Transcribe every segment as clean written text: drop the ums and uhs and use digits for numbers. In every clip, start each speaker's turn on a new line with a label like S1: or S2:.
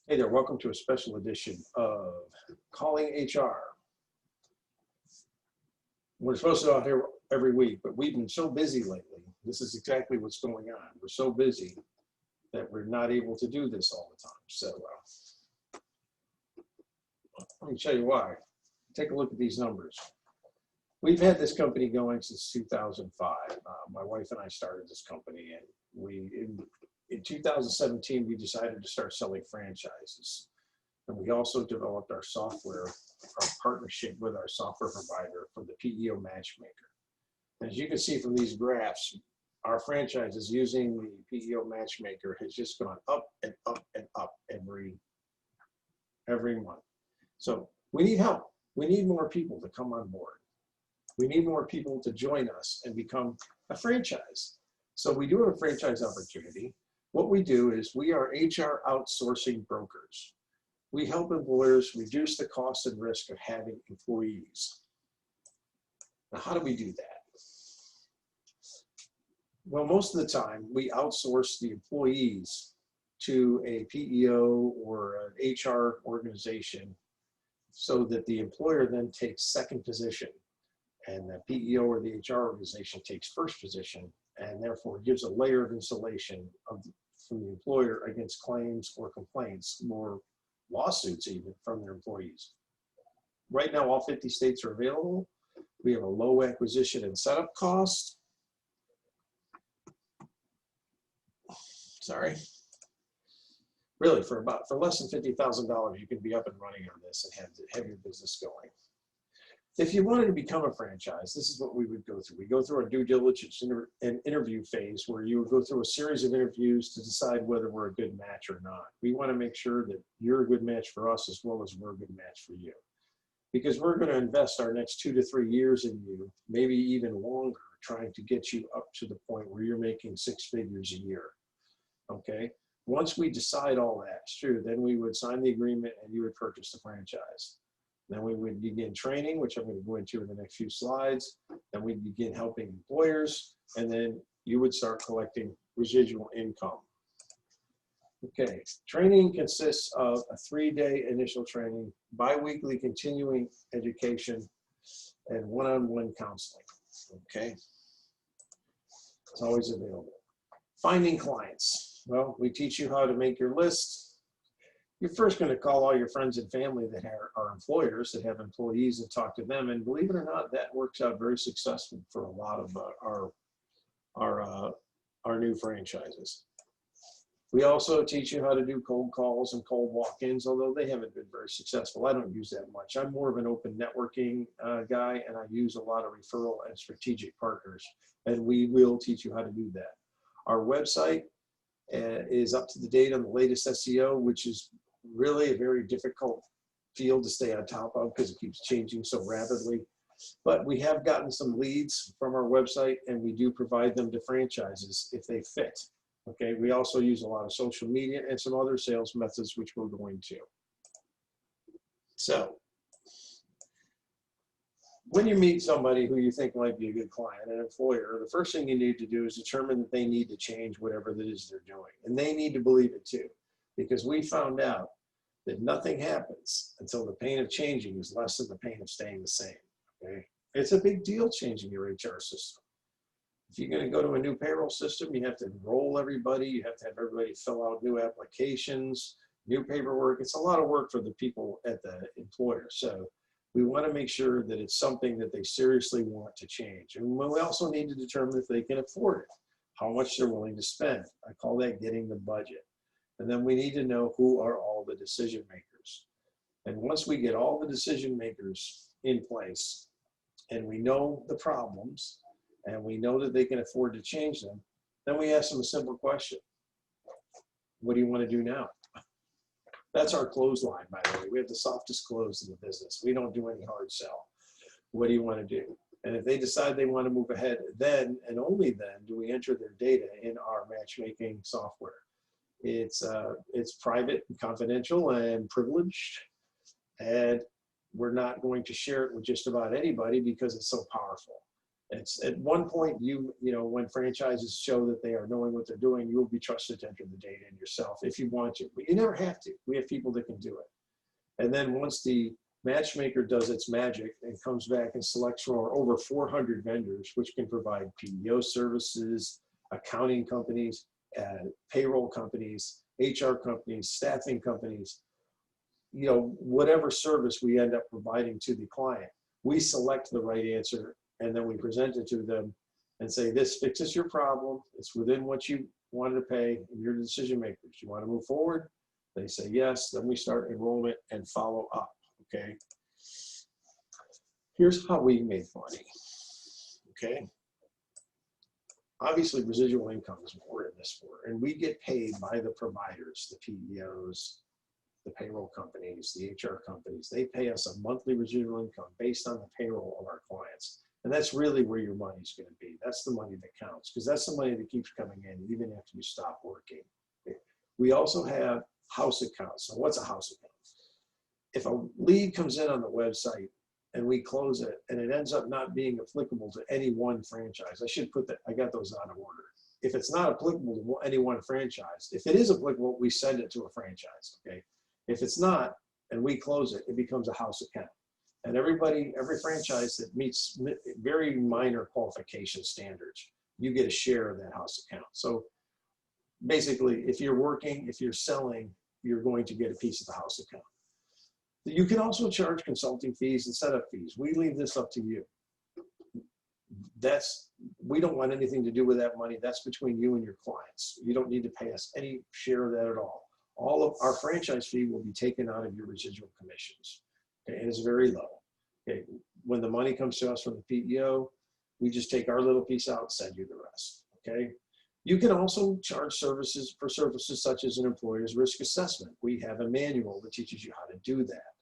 S1: Hey there, welcome to a special edition of Calling HR. We're supposed to be out here every week, but we've been so busy lately. This is exactly what's going on. We're so busy that we're not able to do this all the time. So let me tell you why. Take a look at these numbers. We've had this company going since 2005. My wife and I started this company, and in 2017, we decided to start selling franchises. And we also developed our software, our partnership with our software provider for the PEO matchmaker. As you can see from these graphs, our franchises using the PEO matchmaker has just gone up and up and up every month. So we need help. We need more people to come on board. We need more people to join us and become a franchise. So we do have a franchise opportunity. What we do is we are HR outsourcing brokers. We help employers reduce the cost and risk of having employees. Now, how do we do that? Well, most of the time, we outsource the employees to a PEO or an HR organization so that the employer then takes second position and the PEO or the HR organization takes first position, and therefore gives a layer of insulation from the employer against claims or complaints or lawsuits even from their employees. Right now, all 50 states are available. We have a low acquisition and setup cost. Sorry. Really, for less than $50,000, you can be up and running on this and have your business going. If you wanted to become a franchise, this is what we would go through. We go through our due diligence and interview phase, where you would go through a series of interviews to decide whether we're a good match or not. We want to make sure that you're a good match for us as well as we're a good match for you. Because we're going to invest our next 2 to 3 years in you, maybe even longer, trying to get you up to the point where you're making 6 figures a year. Okay? Once we decide all that's true, then we would sign the agreement and you would purchase the franchise. Then we would begin training, which I'm going to go into in the next few slides. Then we'd begin helping employers, and then you would start collecting residual income. Okay, training consists of a 3-day initial training, bi-weekly continuing education, and one-on-one counseling. Okay, it's always available. Finding clients. Well, we teach you how to make your list. You're first going to call all your friends and family that are employers, that have employees, and talk to them. And believe it or not, that works out very successful for a lot of our new franchises. We also teach you how to do cold calls and cold walk-ins, although they haven't been very successful. I don't use that much. I'm more of an open networking guy, and I use a lot of referral and strategic partners. And we will teach you how to do that. Our website is up to the date on the latest SEO, which is really a very difficult field to stay on top of because it keeps changing so rapidly. But we have gotten some leads from our website, and we do provide them to franchises if they fit. Okay, we also use a lot of social media and some other sales methods, which we're going to. So when you meet somebody who you think might be a good client, an employer, the first thing you need to do is determine that they need to change whatever it is they're doing. And they need to believe it too, because we found out that nothing happens until the pain of changing is less than the pain of staying the same. Okay? It's a big deal changing your HR system. If you're going to go to a new payroll system, you have to enroll everybody. You have to have everybody fill out new applications, new paperwork. It's a lot of work for the people at the employer. So we want to make sure that it's something that they seriously want to change. And we also need to determine if they can afford it, how much they're willing to spend. I call that getting the budget. And then we need to know who are all the decision makers. And once we get all the decision makers in place, and we know the problems, and we know that they can afford to change them, then we ask them a simple question. What do you want to do now? That's our close line, by the way. We have the softest close in the business. We don't do any hard sell. What do you want to do? And if they decide they want to move ahead, then and only then do we enter their data in our matchmaking software. It's private and confidential and privileged, and we're not going to share it with just about anybody because it's so powerful. It's at one point, you know, when franchises show that they are knowing what they're doing, you will be trusted to enter the data in yourself if you want to, but you never have to. We have people that can do it. And then once the matchmaker does its magic and comes back and selects from over 400 vendors, which can provide PEO services, accounting companies, payroll companies, HR companies, staffing companies, you know, whatever service we end up providing to the client, we select the right answer and then we present it to them and say, this fixes your problem. It's within what you wanted to pay, and you're the decision makers. You want to move forward? They say yes. Then we start enrollment and follow up. Okay. Here's how we make money. Okay. Obviously, residual income is what we're in this for, and we get paid by the providers, the PEOs, the payroll companies, the HR companies. They pay us a monthly residual income based on the payroll of our clients. And that's really where your money's going to be. That's the money that counts, because that's the money that keeps coming in even after you stop working. We also have house accounts. So what's a house account? If a lead comes in on the website and we close it and it ends up not being applicable to any one franchise, I should put that, I got those out of order. If it's not applicable to any one franchise, if it is applicable, we send it to a franchise, okay? If it's not, and we close it, it becomes a house account. And every franchise that meets very minor qualification standards, you get a share of that house account. So basically, if you're working, if you're selling, you're going to get a piece of the house account. You can also charge consulting fees and setup fees. We leave this up to you. We don't want anything to do with that money. That's between you and your clients. You don't need to pay us any share of that at all. All of our franchise fee will be taken out of your residual commissions. Okay, and it's very low. Okay, when the money comes to us from the PEO, we just take our little piece out and send you the rest. Okay, you can also charge services for services such as an employer's risk assessment. We have a manual that teaches you how to do that.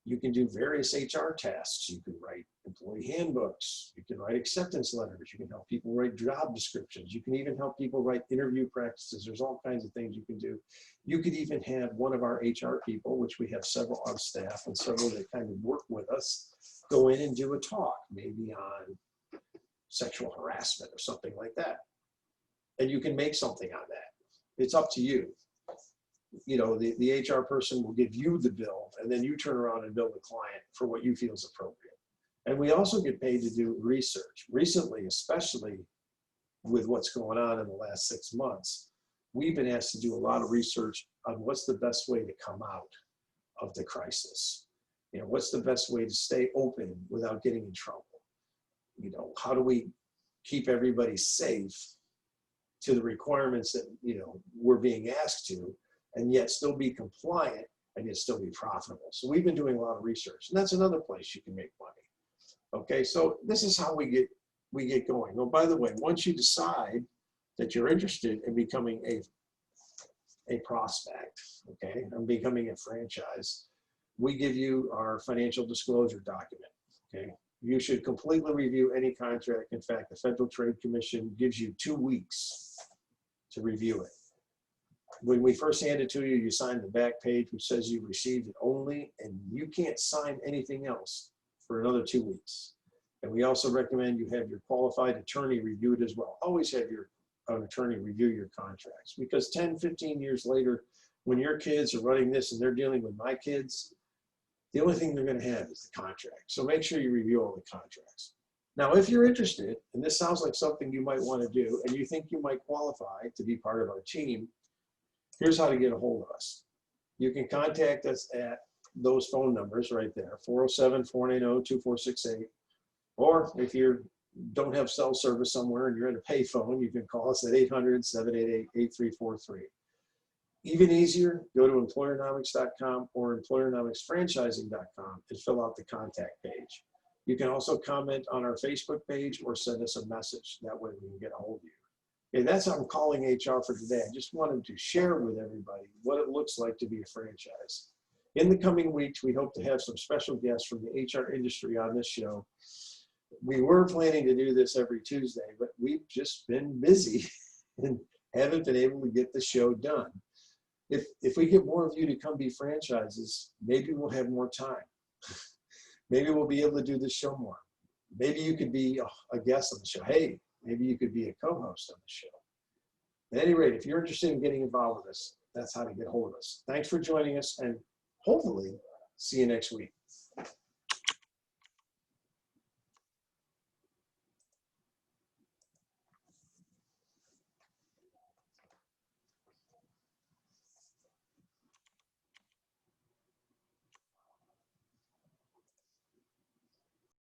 S1: You can do various HR tasks. You can write employee handbooks. You can write acceptance letters. You can help people write job descriptions. You can even help people write interview practices. There's all kinds of things you can do. You could even have one of our HR people, which we have several on staff and several that kind of work with us, go in and do a talk, maybe on sexual harassment or something like that. And you can make something on that. It's up to you. You know, the HR person will give you the bill, and then you turn around and bill the client for what you feel is appropriate. And we also get paid to do research. Recently, especially with what's going on in the last 6 months, we've been asked to do a lot of research on what's the best way to come out of the crisis. You know, what's the best way to stay open without getting in trouble? You know, how do we keep everybody safe to the requirements that, you know, we're being asked to, and yet still be compliant and yet still be profitable. So we've been doing a lot of research, and that's another place you can make money. Okay, so this is how we get going. Oh, by the way, once you decide that you're interested in becoming a prospect, okay, and becoming a franchise, we give you our financial disclosure document, okay? You should completely review any contract. In fact, the Federal Trade Commission gives you 2 weeks to review it. When we first hand it to you, you sign the back page which says you received it only, and you can't sign anything else for another 2 weeks. And we also recommend you have your qualified attorney review it as well. Always have your attorney review your contracts, because 10, 15 years later, when your kids are running this and they're dealing with my kids, the only thing they're going to have is the contract. So make sure you review all the contracts. Now, if you're interested, and this sounds like something you might want to do, and you think you might qualify to be part of our team, here's how to get a hold of us. You can contact us at those phone numbers right there, 407-490-2468. Or if you don't have cell service somewhere and you're in a pay phone, you can call us at 800-788-8343. Even easier, go to EmployerNomics.com or EmployerNomicsFranchising.com and fill out the contact page. You can also comment on our Facebook page or send us a message. That way we can get a hold of you. Okay, that's how I'm calling HR for today. I just wanted to share with everybody what it looks like to be a franchise. In the coming weeks, we hope to have some special guests from the HR industry on this show. We were planning to do this every Tuesday, but we've just been busy and haven't been able to get the show done. If we get more of you to come be franchises, maybe we'll have more time. Maybe we'll be able to do this show more. Maybe you could be a guest on the show. Hey, maybe you could be a co-host on the show. At any rate, if you're interested in getting involved with us, that's how to get hold of us. Thanks for joining us, and hopefully see you next week.